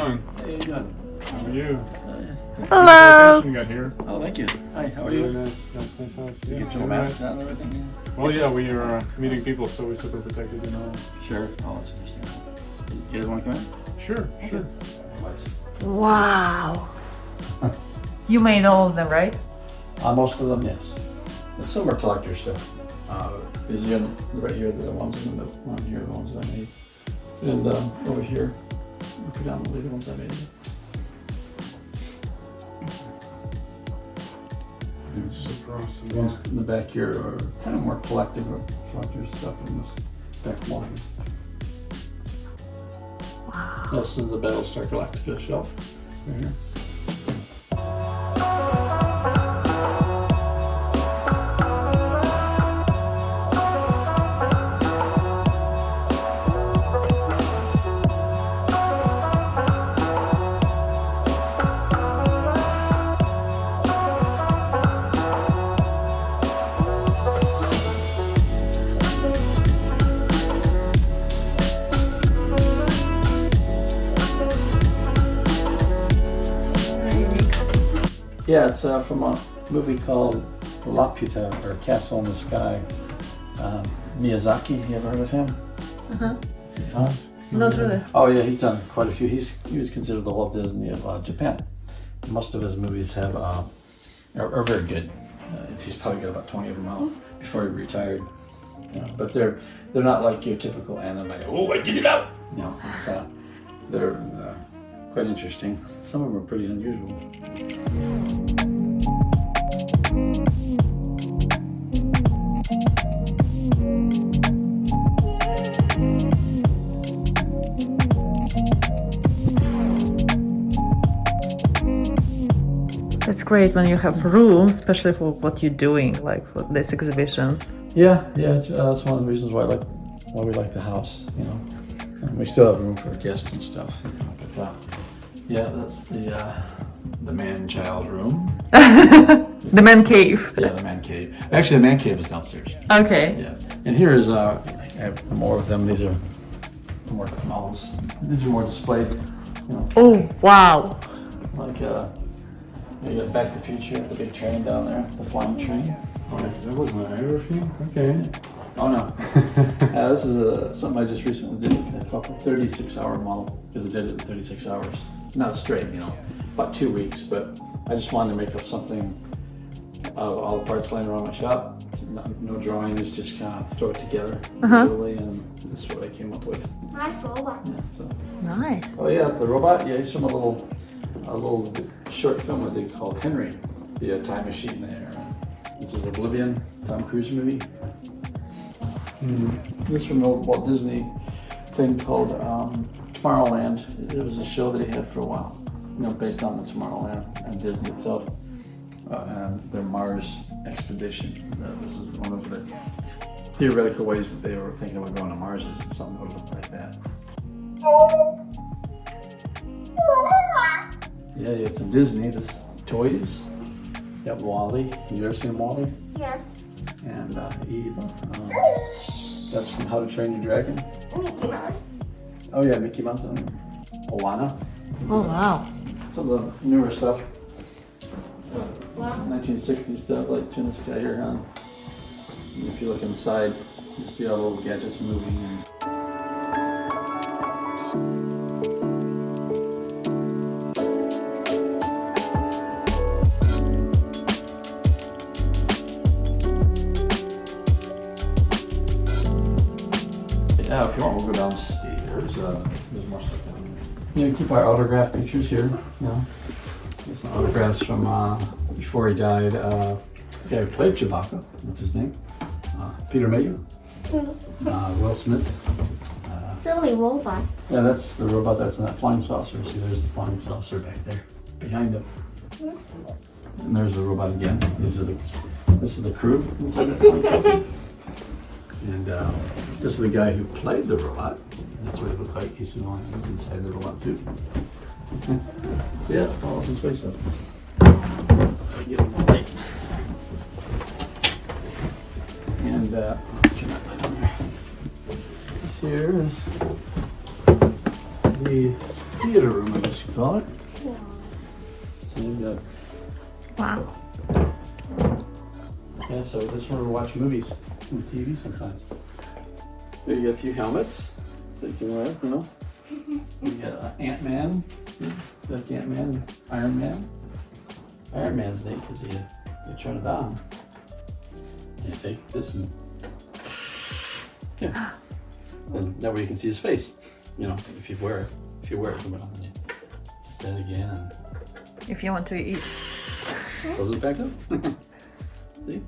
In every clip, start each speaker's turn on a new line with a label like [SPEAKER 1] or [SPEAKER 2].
[SPEAKER 1] on?
[SPEAKER 2] Hey, how you doing?
[SPEAKER 1] How are you?
[SPEAKER 3] Hello.
[SPEAKER 1] You got here.
[SPEAKER 2] Oh, thank you. Hi, how are you?
[SPEAKER 1] Really nice house.
[SPEAKER 2] You
[SPEAKER 1] Yeah,
[SPEAKER 2] get your
[SPEAKER 1] really
[SPEAKER 2] masks
[SPEAKER 1] nice.
[SPEAKER 2] on and everything?
[SPEAKER 1] Well, yeah, we are meeting people, so we're super protected, you know.
[SPEAKER 2] Sure. Oh, that's understandable. You guys want to come in?
[SPEAKER 1] Sure, sure.
[SPEAKER 2] Otherwise.
[SPEAKER 3] Wow. You made all of them, right?
[SPEAKER 2] Most of them, yes. And some are collector stuff. These are right here, the ones in the one here, the ones I made. And over here, predominantly the ones I made.
[SPEAKER 1] Super awesome.
[SPEAKER 2] The ones in the back here are kind of more collective or collector stuff in this back wall.
[SPEAKER 3] Wow.
[SPEAKER 2] This is the Battlestar Galactica shelf right here. Yeah, it's from a movie called Laputa, or Castle in the Sky. Miyazaki, you ever heard of him?
[SPEAKER 3] Uh-huh.
[SPEAKER 2] Huh?
[SPEAKER 3] Not really.
[SPEAKER 2] Oh yeah, he's done quite a few. He was considered the Walt Disney of Japan. Most of his movies have are very good. He's probably got about 20 of them out before he retired. You know, but they're not like your typical anime. Oh, I did it out! No, it's they're quite interesting. Some of them are pretty unusual.
[SPEAKER 3] It's great when you have room, especially for what you're doing, like for this exhibition.
[SPEAKER 2] Yeah, that's one of the reasons why we like the house, you know. And we still have room for guests and stuff, you know. But yeah, that's the man-child room.
[SPEAKER 3] The man cave.
[SPEAKER 2] Yeah, the man cave. Actually, the man cave is downstairs.
[SPEAKER 3] Okay.
[SPEAKER 2] Yes. And here is I have more of them. These are more models. These are more displayed, you know.
[SPEAKER 3] Oh, wow.
[SPEAKER 2] Like you got Back to the Future, the big train down there, the flying train.
[SPEAKER 1] Oh, that wasn't an biography? Okay.
[SPEAKER 2] Oh no. This is something I just recently did. I called it a 36-hour model because I did it in 36 hours. Not straight, you know, about 2 weeks, but I just wanted to make up something out of all the parts laying around my shop. No drawings, just kind of throw it together visually, and this is what I came up with.
[SPEAKER 4] Nice robot.
[SPEAKER 2] Yeah, so.
[SPEAKER 3] Nice.
[SPEAKER 2] Oh yeah, it's the robot. Yeah, he's from a little short film I did called Henry, the time machine there. This is Oblivion, Tom Cruise movie. This is from an old Walt Disney thing called Tomorrowland. It was a show that he had for a while, you know, based on the Tomorrowland and Disney itself, and their Mars expedition. This is one of the theoretical ways that they were thinking about going to Mars, is something that would look like that. Yeah, you have some Disney, this toys. You have Wally. You ever seen Wally?
[SPEAKER 4] Yes.
[SPEAKER 2] And Eva. That's from How to Train Your Dragon.
[SPEAKER 4] Mickey Mouse.
[SPEAKER 2] Oh yeah, Mickey Mouse. Moana.
[SPEAKER 3] Oh, wow.
[SPEAKER 2] Some of the newer stuff.
[SPEAKER 4] Wow.
[SPEAKER 2] 1960s stuff, like this guy here, huh? And if you look inside, you see all the little gadgets moving. And yeah, if you want, we'll go downstairs. There's more stuff down there. You know, keep our autograph pictures here. You know, there's some autographs from before he died. The guy who played Chewbacca, what's his name? Peter Mayhew. Will Smith.
[SPEAKER 4] Silly robot.
[SPEAKER 2] Yeah, that's the robot that's in that flying saucer. See, there's the flying saucer back there, behind him. And there's the robot again. This is the crew inside the flying saucer. And this is the guy who played the robot. That's what it looked like. He's the one who's inside the robot too. Yeah, all open space up. Get him all right. And turn that light on there. This here is the theater room, I guess you call it. So you've got,
[SPEAKER 3] Wow.
[SPEAKER 2] yeah, so this is where we watch movies on TV sometimes. Here you got a few helmets that you can wear, you know. You got Ant-Man, like Ant-Man, Iron Man. Iron Man's neat because you turn it on. And you take this and, yeah. And that way you can see his face, you know, if you wear it. If you wear it, you put it on, then you stand again and
[SPEAKER 3] If you want to eat.
[SPEAKER 2] close it back up. See?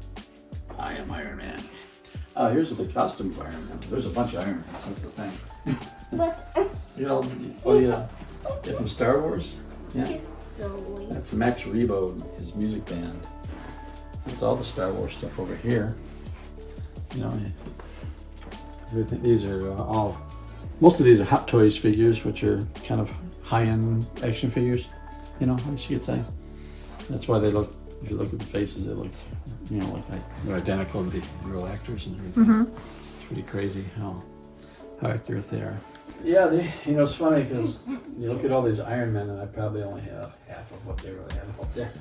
[SPEAKER 2] I am Iron Man. Here's the costume of Iron Man. There's a bunch of Iron Mans, that's the thing.
[SPEAKER 4] But
[SPEAKER 2] You know, oh yeah, from Star Wars? Yeah.
[SPEAKER 4] so
[SPEAKER 2] That's Max Rebo, his music band. That's all the Star Wars stuff over here. You know, everything, these are all, most of these are Hot Toys figures, which are kind of high-end action figures, you know, I guess you could say. That's why they look, if you look at the faces, they look, you know, like they're identical to the real actors and everything. It's pretty crazy how accurate they are. Yeah, you know, it's funny because you look at all these Iron Men and I probably only have half of what they really have up there.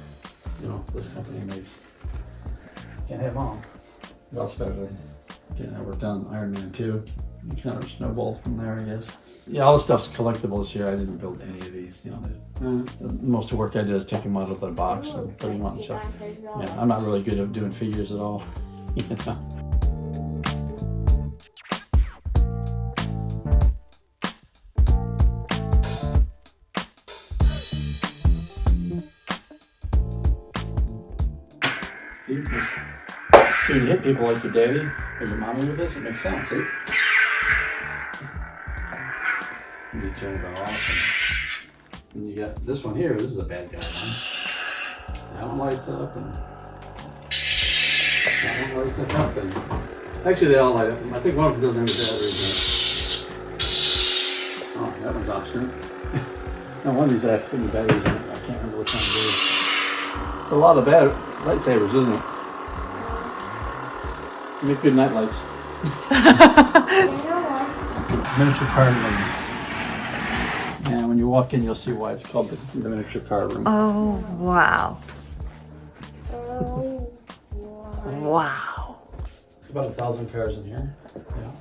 [SPEAKER 2] You know, this company makes, can't have them all. It all started getting, I worked on Iron Man 2. You kind of snowballed from there, I guess. Yeah, all the stuff's collectible this year. I didn't build any of these, you know. Most of the work I did is take them out of the box and put them on the shelf. Yeah, I'm not really good at doing figures at all. You know? See, when you hit people like your daddy or your mommy with this, it makes sense, see? You turn it off, and you got this one here. This is a bad guy one. That one lights up, and that one lights up, and actually they all light up. I think one of them doesn't have any batteries in it. Oh, that one's obstinate. No, one of these I have to put the batteries in it. I can't remember which one it is. It's a lot of lightsabers, isn't it? You make good night lights. Miniature card room. And when you walk in, you'll see why it's called the miniature card room.
[SPEAKER 3] Oh, wow.
[SPEAKER 4] Oh,
[SPEAKER 3] Wow.
[SPEAKER 2] It's about 1,000 cars in here. Yeah.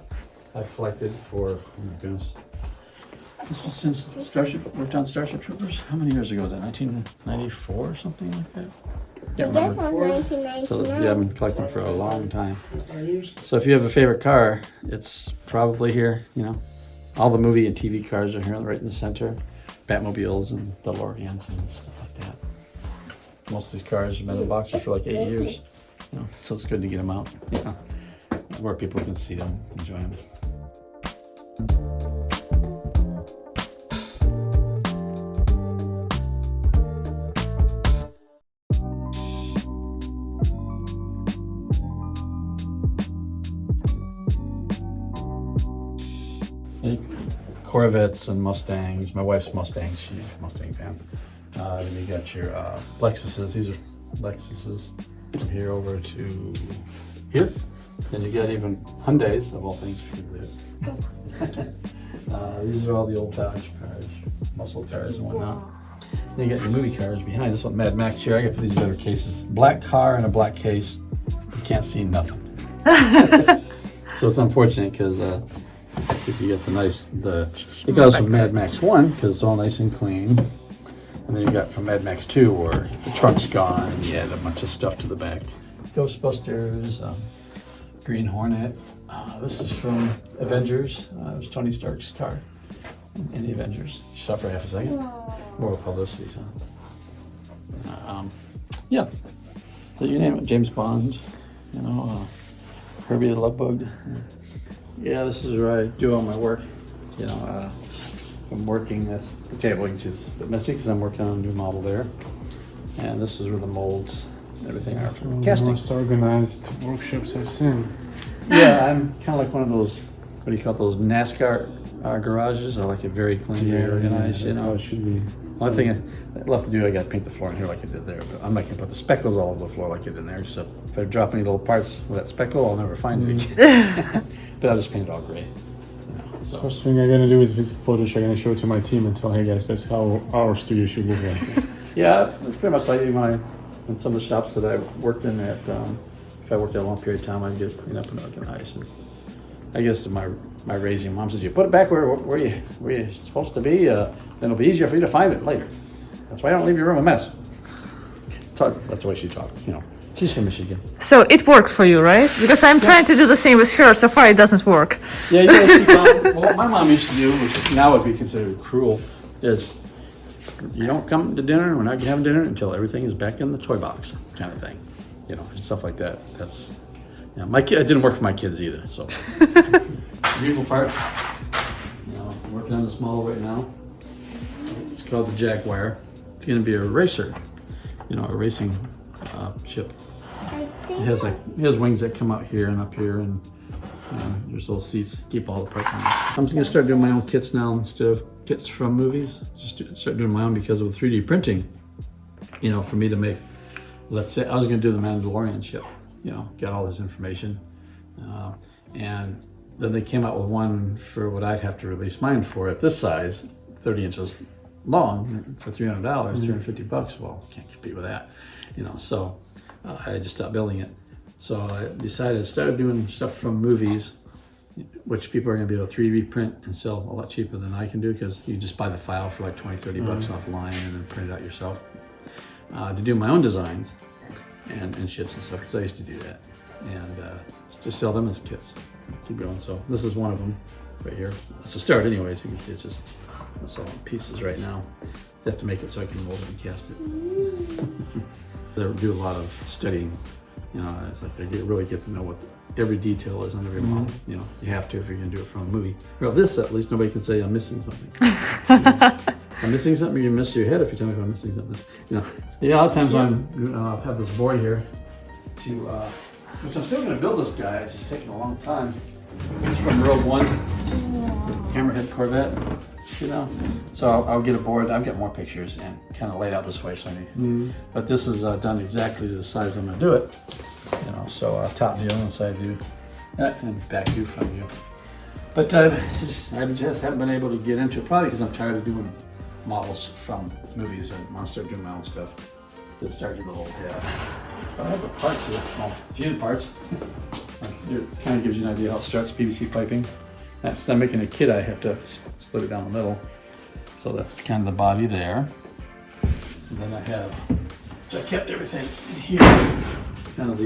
[SPEAKER 2] I've collected for, oh my goodness. This was since Starship, worked on Starship Troopers. How many years ago was that? 1994 or something like that? Can't
[SPEAKER 4] This
[SPEAKER 2] remember.
[SPEAKER 4] was 1999.
[SPEAKER 2] So yeah, I've been collecting for a long time. So if you have a favorite car, it's probably here, you know. All the movie and TV cars are here right in the center. Batmobiles and DeLoreans and stuff like that. Most of these cars have been in boxes for like 8 years. You know, so it's good to get them out, you know, where people can see them, enjoy them. Corvettes and Mustangs. My wife's Mustangs. She's a Mustang fan. Then you got your Lexuses. These are Lexuses from here over to here. Then you got even Hyundais, of all things. These are all the old Dodge cars, muscle cars and whatnot. Then you got your movie cars behind. This one, Mad Max here. I got these better cases. Black car and a black case. You can't see nothing. So it's unfortunate because you get it goes from Mad Max 1 because it's all nice and clean. And then you got from Mad Max 2 where the trunk's gone and you add a bunch of stuff to the back. Ghostbusters, Green Hornet. This is from Avengers. It was Tony Stark's car in the Avengers. You saw it for half a second. More publicity, huh? Yeah. So you name it, James Bond, you know, Herbie the Love Bug. Yeah, this is where I do all my work. You know, I'm working, that's the table, you can see it's a bit messy because I'm working on a new model there. And this is where the molds and everything are for casting.
[SPEAKER 1] Most organized workshops I've seen.
[SPEAKER 2] Yeah, I'm kind of like one of those, what do you call it, those NASCAR garages. I like it very clean, very organized, you
[SPEAKER 1] that's
[SPEAKER 2] know.
[SPEAKER 1] how it should be.
[SPEAKER 2] One thing I left to do, I got to paint the floor in here like I did there, but I'm not going to put the speckles all over the floor like I did in there. So if I drop any little parts with that speckle, I'll never find it again. But I'll just paint it all gray. You know, So
[SPEAKER 1] First thing I'm gonna do is visit Photoshop. I'm gonna show it to my team and tell, hey guys, that's how our studio should look like.
[SPEAKER 2] yeah, it's pretty much like in some of the shops that I worked in at. If I worked there a long period of time, I'd get cleaned up and organized. And I guess my raising mom says, you put it back where you're supposed to be, then it'll be easier for you to find it later. That's why I don't leave your room a mess. That's the way she talks, you know. She's from Michigan.
[SPEAKER 3] So it worked for you, right? Because I'm trying to do the same with her. So far, it doesn't work.
[SPEAKER 2] Yeah, you gotta keep on. Well, what my mom used to do, which now would be considered cruel, is you don't come to dinner, we're not having dinner until everything is back in the toy box, kind of thing. You know, stuff like that. That's, yeah, it didn't work for my kids either, so. Beautiful part. You know, I'm working on this model right now. It's called the Jaguar. It's gonna be a racer, you know, a racing ship. It has wings that come out here and up here, and there's little seats to keep all the parts on. I'm gonna start doing my own kits now instead of kits from movies. Just start doing my own because of 3D printing. You know, for me to make, let's say I was gonna do the Mandalorian ship. You know, got all this information, and then they came out with one for what I'd have to release mine for at this size, 30 inches long, for $300, $350. Well, can't compete with that. You know, so I just stopped building it. So I decided to start doing stuff from movies, which people are going to be able to 3D print and sell a lot cheaper than I can do, because you just buy the file for like 20, 30 bucks offline and then print it out yourself. To do my own designs and ships and stuff, because I used to do that. And just sell them as kits. Keep going. So this is one of them right here. It's a start anyways. You can see it's all in pieces right now. I have to make it so I can mold it and cast it. I do a lot of studying, you know. It's like I really get to know what every detail is on every model. You know, you have to if you're going to do it from a movie. Well, this at least nobody can say I'm missing something. I'm missing something. You miss your head if you tell me if I'm missing something. You know, yeah. A lot of times when I have this board here, which I'm still going to build this guy. It's just taking a long time. It's from Rogue One, Hammerhead Corvette. You know, so I'll get a board. I'll get more pictures and kind of laid out this way. So but this is done exactly to the size I'm gonna do it. You know, so top view and side view, and back view, front view. But I just haven't been able to get into it, probably because I'm tired of doing models from movies and I want to start doing my own stuff. Let's start doing the whole head. But I have the parts here. Well, a few parts. It kind of gives you an idea how it starts. PVC piping. Instead of making a kit, I have to split it down the middle. So that's kind of the body there. And then I have, so I kept everything in here. It's kind of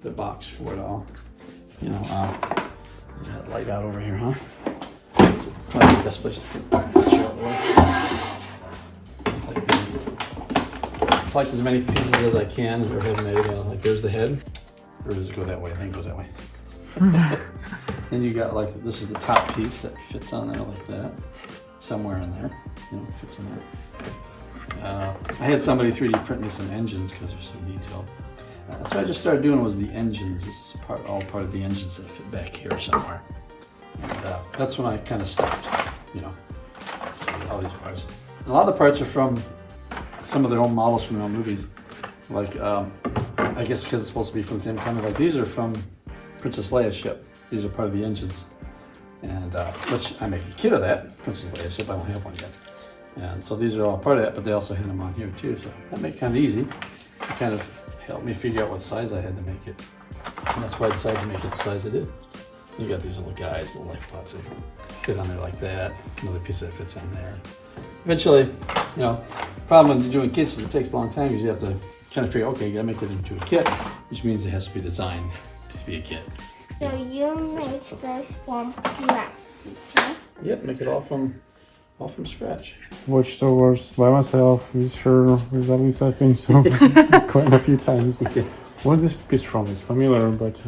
[SPEAKER 2] the box for it all. You know, that light out over here, huh? It's probably the best place to put this show Collect as many pieces as I can. Or have made, like there's the head. Or does it go that way? I think it goes that way. Then you got like, this is the top piece that fits on there like that. Somewhere in there, you know, fits in there. I had somebody 3D print me some engines because they're so detailed. So I just started doing was the engines. This is all part of the engines that fit back here somewhere. And that's when I kind of stopped, you know, all these parts. And a lot of the parts are from some of their own models from their own movies. Like, I guess because it's supposed to be from the same kind of, like these are from Princess Leia's ship. These are part of the engines. And which I make a kit of that, Princess Leia's ship, I don't have one yet. And so these are all part of that, but they also had them on here too. So that made it kind of easy. It kind of helped me figure out what size I had to make it. And that's why I decided to make it the size I did. You got these little guys, little life pots that fit on there like that. Another piece that fits on there. Eventually, you know, the problem when you're doing kits is it takes a long time because you have to kind of figure, okay, you gotta make it into a kit, which means it has to be designed to be a kit.
[SPEAKER 4] So you make this from scratch, huh?
[SPEAKER 2] Yep, make it all from scratch.
[SPEAKER 1] Watched Star Wars by myself with her, with Alice, I think so, quite a few times. What is this piece from? It's familiar, but...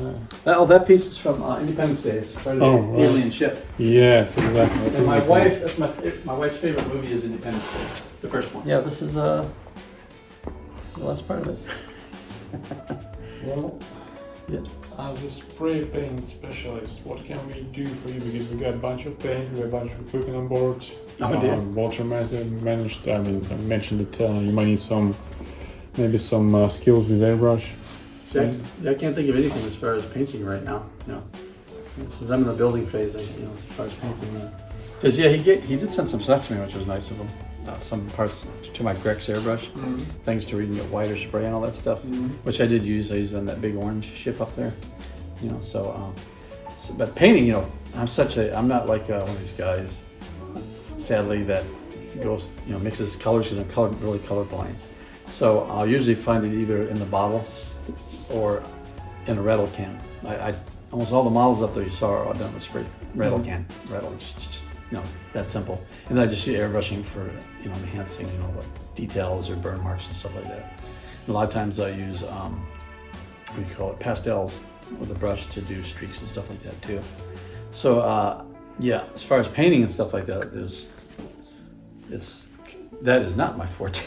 [SPEAKER 2] that piece is from Independence Day. It's part of the alien ship.
[SPEAKER 1] Yes, exactly.
[SPEAKER 2] And my wife, that's my wife's favorite movie is Independence Day, the first one. Yeah, this is the last part of it.
[SPEAKER 1] Well,
[SPEAKER 2] yeah.
[SPEAKER 1] As a spray paint specialist, what can we do for you? Because we got a bunch of paint, we got a bunch of equipment on board. Walter managed, I mentioned that you might need maybe some skills with airbrush.
[SPEAKER 2] So I can't think of anything as far as painting right now. No. Since I'm in the building phase, as far as painting. Because he did send some stuff to me, which was nice of him. Some parts to my Grex airbrush, things to read and get wider spray and all that stuff, which I did use. I used on that big orange ship up there, but painting, I'm not like one of these guys, sadly, that goes, mixes colors, because I'm really colorblind. So I'll usually find it either in the bottle or in a rattle can. I almost all the models up there you saw are all done with spray rattle can, just that simple. And then I just do airbrushing for enhancing the details or burn marks and stuff like that. And a lot of times I use what do you call it, pastels with a brush to do streaks and stuff like that too. So as far as painting and stuff like that, that is not my forte.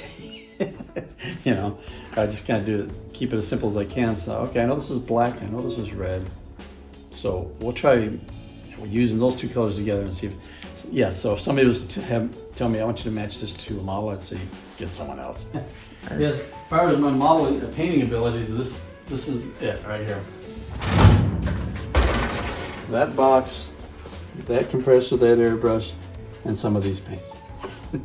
[SPEAKER 2] I just kind of keep it as simple as I can. So okay, I know this is black, I know this is red, so we'll try using those two colors together and see if, so if somebody was to tell me I want you to match this to a model, I'd say get someone else. As far as my modeling, painting abilities, this is it right here. That box, that compressor, that airbrush, and some of these paints.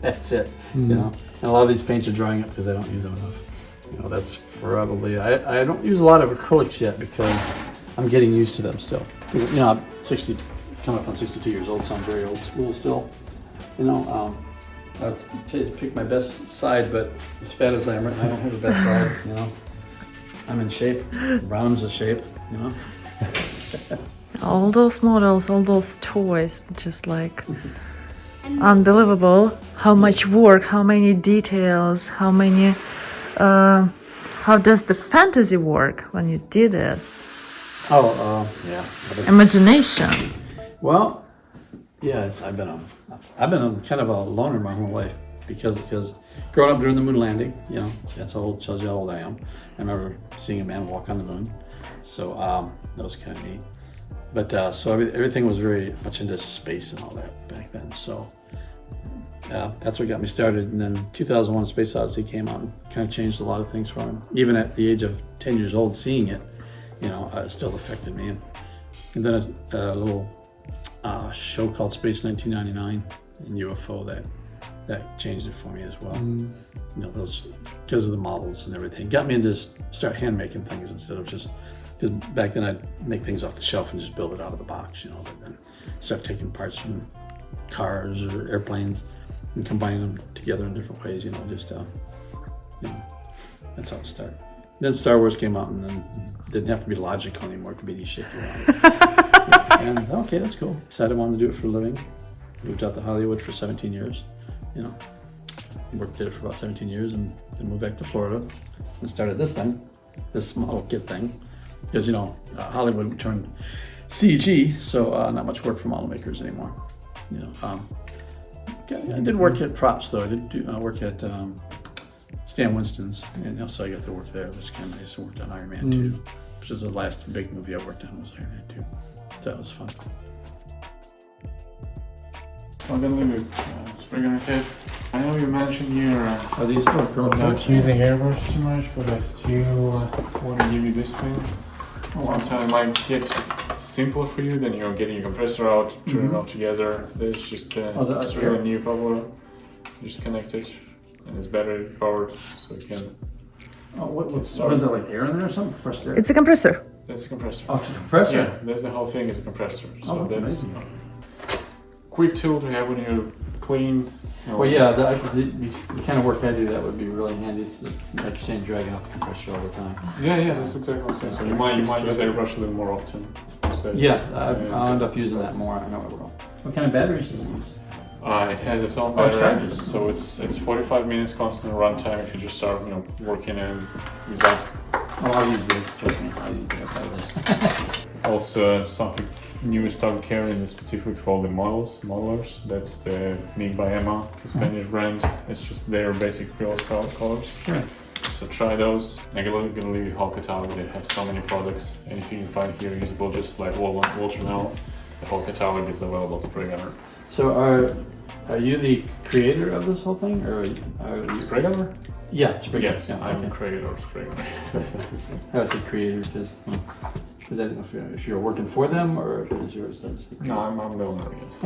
[SPEAKER 2] That's it. And a lot of these paints are drying up because I don't use them enough. That's probably, I don't use a lot of acrylics yet because I'm getting used to them still. I'm 60, coming up on 62 years old, so I'm very old school still. I'll pick my best side, but as fat as I am, I don't have the best side. I'm in shape. Brown's a shape.
[SPEAKER 3] All those models, all those toys, just like unbelievable. How much work, how many details, how does the fantasy work when you did this? Imagination.
[SPEAKER 2] Well, I've been on kind of a loner my whole life because growing up during the moon landing, that's how old, tells you how old I am. I remember seeing a man walk on the moon, so that was kind of neat. But so everything was very much into space and all that back then. So that's what got me started. And then 2001: Space Odyssey came out and kind of changed a lot of things for me. Even at the age of 10 years old, seeing it, it still affected me. And then a little show called Space 1999 and UFO that changed it for me as well. Those, because of the models and everything, got me into start hand making things instead of just. Because back then I'd make things off the shelf and just build it out of the box, but then start taking parts from cars or airplanes and combining them together in different ways, that's how it started. Then Star Wars came out and then didn't have to be logical anymore, it could be any shape you wanted. And okay, that's cool. Decided I wanted to do it for a living. Moved out to Hollywood for 17 years, did it for about 17 years and then moved back to Florida and started this model kit thing. Because Hollywood turned CG, so not much work for model makers anymore. I did work at props though. I did work at Stan Winston's, and also I got to work there. It was kind of nice. I worked on Iron Man 2, which is the last big movie I worked on was Iron Man 2. So that was fun.
[SPEAKER 1] I'm gonna leave it. Spring on a kit. I know you mentioned you're
[SPEAKER 2] Are these
[SPEAKER 1] not using airbrush too much, but I still want to give you this thing. Sometimes it might get simpler for you than getting your compressor out, turning it all together. There's just it's really new power. Just connect it, and it's battery powered, so you can.
[SPEAKER 2] What is that, like air in there or something? Compressed air?
[SPEAKER 3] It's a compressor.
[SPEAKER 1] That's a compressor.
[SPEAKER 2] Oh, it's a compressor?
[SPEAKER 1] Yeah, that's the whole thing is a compressor. So
[SPEAKER 2] that's amazing.
[SPEAKER 1] Quick tool to have when you're clean.
[SPEAKER 2] Well, the kind of work I do, that would be really handy. It's like you're saying, dragging out the compressor all the time.
[SPEAKER 1] Yeah, that's exactly what I'm saying. So you might use airbrush a little more often.
[SPEAKER 2] I'll end up using that more. I know it will. What kind of batteries does it use?
[SPEAKER 1] It has its own battery, so it's 45 minutes constant runtime if you just start working and use that.
[SPEAKER 2] Oh, I'll use this. Trust me, I'll use that.
[SPEAKER 1] Also, something new we started carrying is specifically for the modelers. That's the made by Emma, the Spanish brand. It's just their basic real colors.
[SPEAKER 2] Right.
[SPEAKER 1] So try those. I'm gonna leave you whole catalog. They have so many products. Anything you can find here usable, just like Walter now. The whole catalog is available at Spray Gunner.
[SPEAKER 2] So are you the creator of this whole thing, or are you
[SPEAKER 1] Spray Gunner?
[SPEAKER 2] Yeah, Spray Gunner.
[SPEAKER 1] Yes, I'm the creator of Spray Gunner.
[SPEAKER 2] I was the creator because Is that if you're working for them or is yours?
[SPEAKER 1] No, I'm the owner, yes.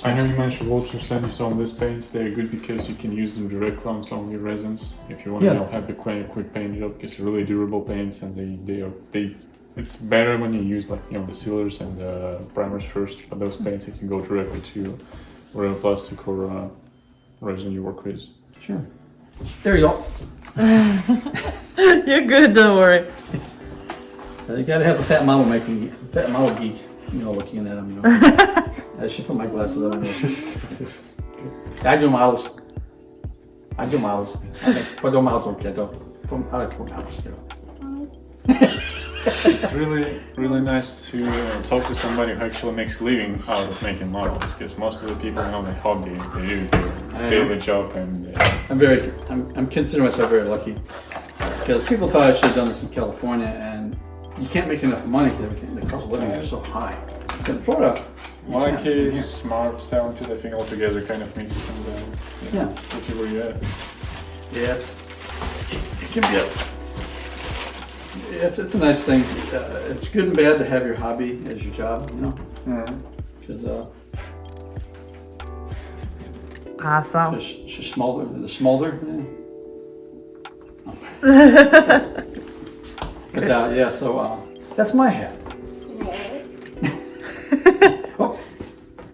[SPEAKER 1] I know you mentioned Walter sent you some of these paints. They're good because you can use them directly on some of your resins. If you want to have the quick paint job, because they're really durable paints and it's better when you use like the sealers and the primers first. But those paints you can go directly to whatever plastic or resin you work with.
[SPEAKER 2] Sure. There you go.
[SPEAKER 3] You're good, don't worry.
[SPEAKER 2] So you gotta have a fat model geek, looking at them, I should put my glasses on. I do models. I do models. But don't models work yet, though. I like to put models,
[SPEAKER 1] It's really, really nice to talk to somebody who actually makes a living out of making models, because most of the people the hobby, they do their daily job, and
[SPEAKER 2] I'm considering myself very lucky, because people thought I should have done this in California, and you can't make enough money because everything, the cost of living is so high. In Florida,
[SPEAKER 1] like is smart, talented, I think all together kind of mixed, and whatever you at.
[SPEAKER 2] Yeah, it can be it's a nice thing. It's good and bad to have your hobby as your job, because
[SPEAKER 3] Awesome.
[SPEAKER 2] the smolder. But so that's my hat. Oh,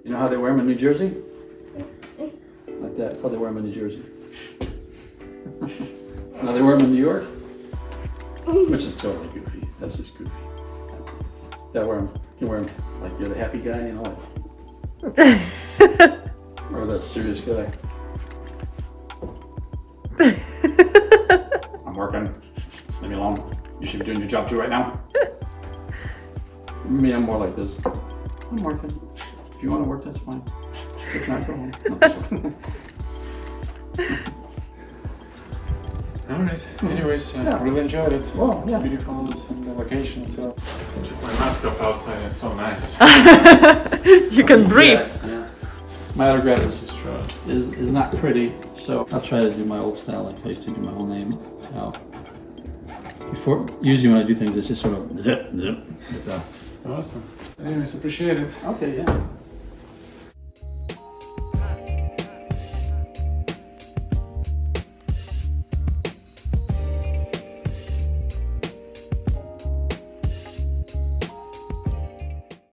[SPEAKER 2] you know how they wear them in New Jersey? Like that. That's how they wear them in New Jersey. Now they wear them in New York, which is totally goofy. That's just goofy. Yeah, you can wear them like you're the happy guy, or the serious guy. I'm working. Leave me alone. You should be doing your job too right now. Me, I'm more like this. I'm working. If you want to work, that's fine. If not, go home. No, just kidding.
[SPEAKER 1] Alright, anyways, really enjoyed it.
[SPEAKER 2] Well, yeah.
[SPEAKER 1] Beautiful and the location, so. I took my mask off outside, it's so nice.
[SPEAKER 3] You can breathe.
[SPEAKER 2] Yeah. My autograph is not pretty, so I'll try to do my old style, like I used to do my whole name. Usually when I do things, it's just sort of zip.
[SPEAKER 1] Awesome. Anyways, appreciate it.
[SPEAKER 2] Okay, yeah.